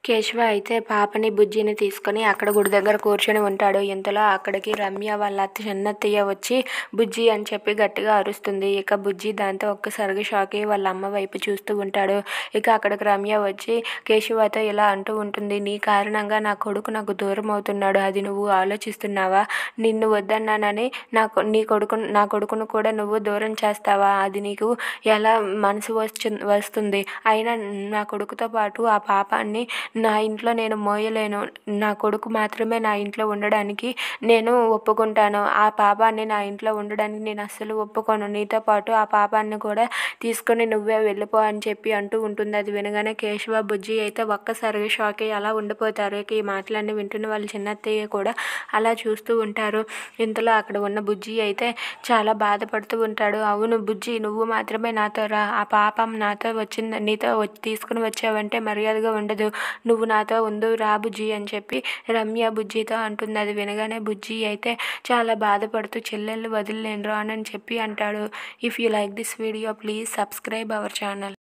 కేశవ అయితే పాపని బుజ్జిని తీసుకొని అక్కడ గుడి దగ్గర కూర్చొని ఉంటాడు. ఇంతలో అక్కడికి రమ్య వాళ్ళ చిన్నత్తయ్య వచ్చి బుజ్జి అని చెప్పి గట్టిగా అరుస్తుంది. ఇక బుజ్జి దాంతో ఒక్కసారిగా షాక్ అయ్యి వాళ్ళ అమ్మ వైపు చూస్తూ ఉంటాడు. ఇక అక్కడికి రమ్య వచ్చి కేశవతో ఇలా అంటూ ఉంటుంది, నీ కారణంగా నా కొడుకు నాకు దూరం అవుతున్నాడు, అది నువ్వు ఆలోచిస్తున్నావా? నిన్ను వద్దన్నానని నా కొడుకును కూడా నువ్వు దూరం చేస్తావా? అది నీకు ఎలా మనసు వస్తుంది? అయినా నా కొడుకుతో పాటు ఆ పాపాన్ని నా ఇంట్లో నేను మోయలేను. నా కొడుకు మాత్రమే నా ఇంట్లో ఉండడానికి నేను ఒప్పుకుంటాను. ఆ పాపాన్ని నా ఇంట్లో ఉండడానికి నేను అస్సలు ఒప్పుకోను. నీతో పాటు ఆ పాపాన్ని కూడా తీసుకొని నువ్వే వెళ్ళిపో అని చెప్పి అంటూ ఉంటుంది. అది వినగానే కేశవ బుజ్జి అయితే ఒక్కసారిగా షాక్ అయ్యి అలా ఉండిపోతారు. ఇక ఈ మాటలన్నీ వింటున్న వాళ్ళ చిన్నత్తయ్య కూడా అలా చూస్తూ ఉంటారు. ఇంతలో అక్కడ ఉన్న బుజ్జి అయితే చాలా బాధపడుతూ ఉంటాడు. అవును బుజ్జి, నువ్వు మాత్రమే నాతో రా. ఆ పాపం నాతో వచ్చింది, నీతో తీసుకుని వచ్చావంటే మర్యాదగా ఉండదు. నువ్వు నాతో ఉండు రా బుజ్జి అని చెప్పి రమ్య బుజ్జితో అంటుంది. అది వినగానే బుజ్జి అయితే చాలా బాధపడుతూ చెల్లెళ్ళు వదిలేను రా అని చెప్పి అంటాడు. If you like this video please subscribe our channel.